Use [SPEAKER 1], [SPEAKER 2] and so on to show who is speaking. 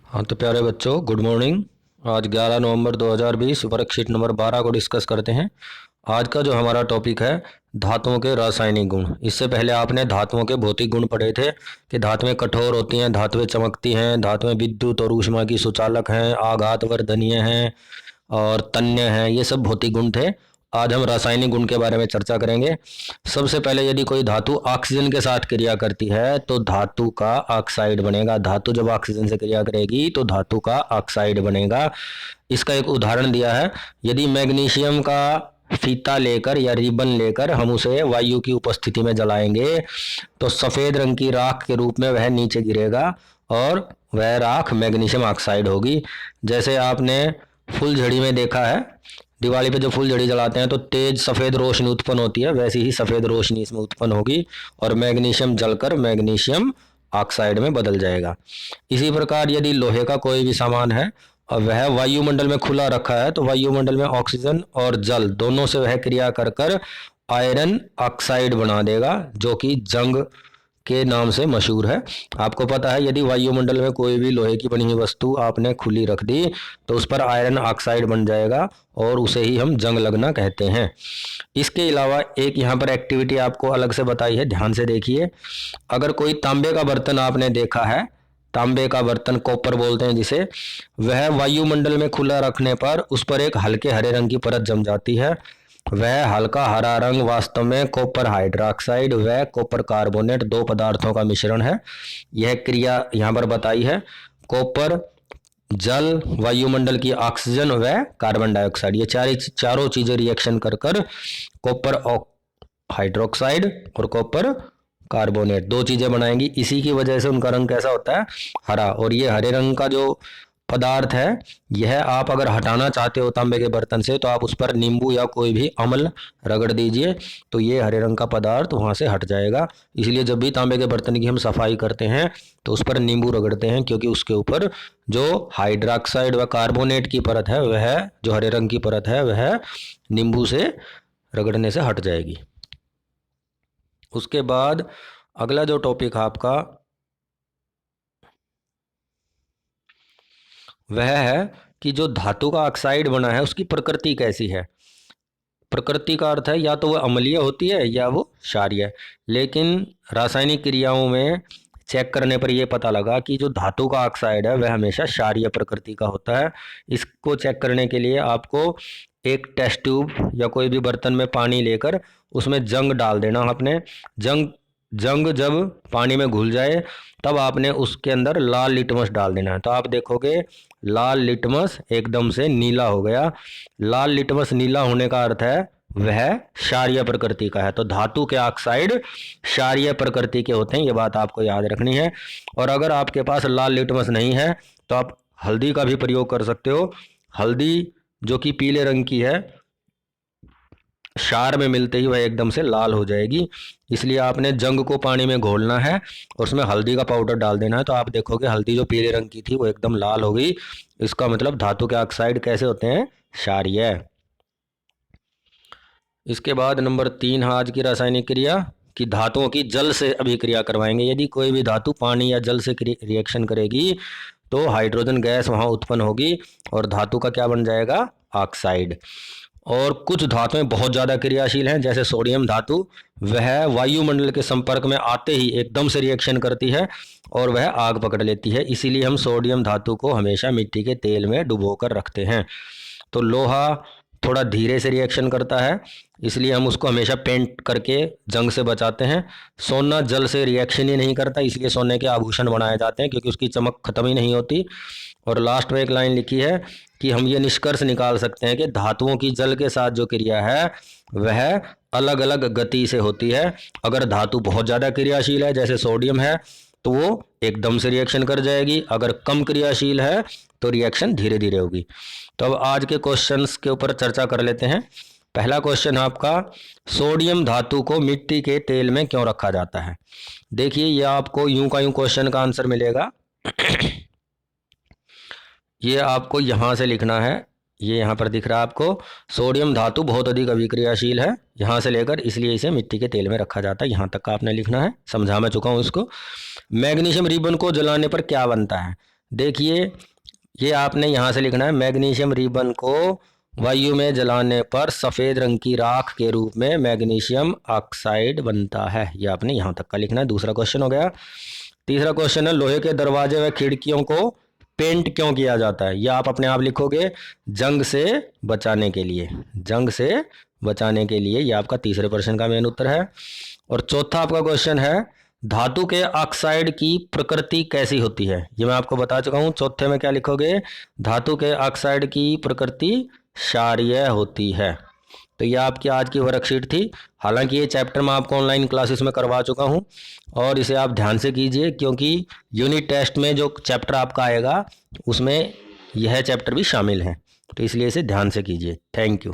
[SPEAKER 1] हाँ तो प्यारे बच्चों, गुड मॉर्निंग। आज 11 नवंबर 2020 वर्कशीट नंबर 12 को डिस्कस करते हैं। आज का जो हमारा टॉपिक है धातुओं के रासायनिक गुण। इससे पहले आपने धातुओं के भौतिक गुण पढ़े थे कि धातुएं कठोर होती हैं, धातुएं चमकती हैं, धातुएं विद्युत और ऊष्मा की सुचालक हैं, आघातवर्धनीय हैं और तन्य हैं। ये सब भौतिक गुण थे। आज हम रासायनिक गुण के बारे में चर्चा करेंगे। सबसे पहले यदि कोई धातु ऑक्सीजन के साथ क्रिया करती है तो धातु का ऑक्साइड बनेगा। धातु जब ऑक्सीजन से क्रिया करेगी तो धातु का ऑक्साइड बनेगा। इसका एक उदाहरण दिया है। यदि मैग्नीशियम का फीता लेकर या रिबन लेकर हम उसे वायु की उपस्थिति में जलाएंगे तो सफेद रंग की राख के रूप में वह नीचे गिरेगा और वह राख मैग्नीशियम ऑक्साइड होगी। जैसे आपने फुलझड़ी में देखा है, दिवाली पे जब फुलझड़ी जलाते हैं तो तेज सफेद रोशनी उत्पन्न होती है, वैसी ही सफेद रोशनी इसमें उत्पन्न होगी और मैग्नीशियम जलकर मैग्नीशियम ऑक्साइड में बदल जाएगा। इसी प्रकार यदि लोहे का कोई भी सामान है और वह वायुमंडल में खुला रखा है तो वायुमंडल में ऑक्सीजन और जल दोनों से वह क्रिया कर कर आयरन ऑक्साइड बना देगा, जो कि जंग के नाम से मशहूर है। आपको पता है यदि वायुमंडल में कोई भी लोहे की बनी हुई वस्तु आपने खुली रख दी तो उस पर आयरन ऑक्साइड बन जाएगा और उसे ही हम जंग लगना कहते हैं। इसके अलावा एक यहाँ पर एक्टिविटी आपको अलग से बताई है, ध्यान से देखिए। अगर कोई तांबे का बर्तन आपने देखा है, तांबे का बर्तन कॉपर बोलते हैं जिसे, वह वायुमंडल में खुला रखने पर उस पर एक हल्के हरे रंग की परत जम जाती है। वह हल्का हरा रंग वास्तव में कॉपर हाइड्रोक्साइड व कॉपर कार्बोनेट दो पदार्थों का मिश्रण है। यह क्रिया यहाँ पर बताई है। कॉपर, जल, वायुमंडल की ऑक्सीजन व कार्बन डाइऑक्साइड, ये चारों चीजें रिएक्शन कर कर कॉपर हाइड्रोक्साइड और कॉपर कार्बोनेट दो चीजें बनाएंगी। इसी की वजह से उनका रंग कैसा होता है, हरा। और ये हरे रंग का जो पदार्थ है, यह आप अगर हटाना चाहते हो तांबे के बर्तन से तो आप उस पर नींबू या कोई भी अम्ल रगड़ दीजिए तो ये हरे रंग का पदार्थ वहां से हट जाएगा। इसलिए जब भी तांबे के बर्तन की हम सफाई करते हैं तो उस पर नींबू रगड़ते हैं, क्योंकि उसके ऊपर जो हाइड्रोक्साइड व कार्बोनेट की परत है, वह जो हरे रंग की परत है, वह नींबू से रगड़ने से हट जाएगी। उसके बाद अगला जो टॉपिक है आपका वह है कि जो धातु का ऑक्साइड बना है उसकी प्रकृति कैसी है। प्रकृति का अर्थ है या तो वह अम्लीय होती है या वो क्षारीय। लेकिन रासायनिक क्रियाओं में चेक करने पर यह पता लगा कि जो धातु का ऑक्साइड है वह हमेशा क्षारीय प्रकृति का होता है। इसको चेक करने के लिए आपको एक टेस्ट ट्यूब या कोई भी बर्तन में पानी लेकर उसमें जंग डाल देना। आपने जंग जब पानी में घुल जाए तब आपने उसके अंदर लाल लिटमस डाल देना है। तो आप देखोगे लाल लिटमस एकदम से नीला हो गया। लाल लिटमस नीला होने का अर्थ है वह क्षारीय प्रकृति का है। तो धातु के ऑक्साइड क्षारीय प्रकृति के होते हैं, ये बात आपको याद रखनी है। और अगर आपके पास लाल लिटमस नहीं है तो आप हल्दी का भी प्रयोग कर सकते हो। हल्दी जो कि पीले रंग की है, क्षार में मिलते ही वह एकदम से लाल हो जाएगी। इसलिए आपने जंग को पानी में घोलना है और उसमें हल्दी का पाउडर डाल देना है। तो आप देखोगे हल्दी जो पीले रंग की थी वो एकदम लाल हो गई। इसका मतलब धातु के ऑक्साइड कैसे होते हैं, क्षारीय। इसके बाद नंबर 3 है आज की रासायनिक क्रिया कि धातुओं की जल से अभिक्रिया करवाएंगे। यदि कोई भी धातु पानी या जल से रिएक्शन करेगी तो हाइड्रोजन गैस वहां उत्पन्न होगी और धातु का क्या बन जाएगा, ऑक्साइड। और कुछ धातुएं बहुत ज़्यादा क्रियाशील हैं, जैसे सोडियम धातु, वह वायुमंडल के संपर्क में आते ही एकदम से रिएक्शन करती है और वह आग पकड़ लेती है। इसीलिए हम सोडियम धातु को हमेशा मिट्टी के तेल में डुबो कर रखते हैं। तो लोहा थोड़ा धीरे से रिएक्शन करता है, इसलिए हम उसको हमेशा पेंट करके जंग से बचाते हैं। सोना जल से रिएक्शन ही नहीं करता, इसलिए सोने के आभूषण बनाए जाते हैं, क्योंकि उसकी चमक खत्म ही नहीं होती। और लास्ट में एक लाइन लिखी है कि हम ये निष्कर्ष निकाल सकते हैं कि धातुओं की जल के साथ जो क्रिया है वह अलग अलग गति से होती है। अगर धातु बहुत ज़्यादा क्रियाशील है जैसे सोडियम है तो वो एकदम से रिएक्शन कर जाएगी। अगर कम क्रियाशील है तो रिएक्शन धीरे धीरे होगी। तो अब आज के क्वेश्चंस के ऊपर चर्चा कर लेते हैं। पहला क्वेश्चन है आपका, सोडियम धातु को मिट्टी के तेल में क्यों रखा जाता है। देखिए ये आपको यूं का यूं क्वेश्चन का आंसर मिलेगा। ये आपको यहाँ से लिखना है, ये यहाँ पर दिख रहा है आपको, सोडियम धातु बहुत अधिक अभिक्रियाशील है, यहाँ से लेकर इसलिए इसे मिट्टी के तेल में रखा जाता है, यहाँ तक का आपने लिखना है। समझा मैं चुका हूँ इसको। मैग्नीशियम रिबन को जलाने पर क्या बनता है। देखिए ये आपने यहाँ से लिखना है, मैग्नीशियम रिबन को वायु में जलाने पर सफ़ेद रंग की राख के रूप में मैग्नीशियम ऑक्साइड बनता है। ये आपने यहाँ तक का लिखना है। दूसरा क्वेश्चन हो गया। तीसरा क्वेश्चन है, लोहे के दरवाजे व खिड़कियों को पेंट क्यों किया जाता है? यह आप अपने आप लिखोगे, जंग से बचाने के लिए। जंग से बचाने के लिए, यह आपका तीसरे प्रश्न का मेन उत्तर है। और चौथा आपका क्वेश्चन है, धातु के ऑक्साइड की प्रकृति कैसी होती है? ये मैं आपको बता चुका हूं। चौथे में क्या लिखोगे? धातु के ऑक्साइड की प्रकृति क्षारीय होती है। तो ये आपकी आज की वर्कशीट थी। हालांकि ये चैप्टर मैं आपको ऑनलाइन क्लासेस में करवा चुका हूँ और इसे आप ध्यान से कीजिए, क्योंकि यूनिट टेस्ट में जो चैप्टर आपका आएगा उसमें यह चैप्टर भी शामिल है, तो इसलिए इसे ध्यान से कीजिए। Thank you.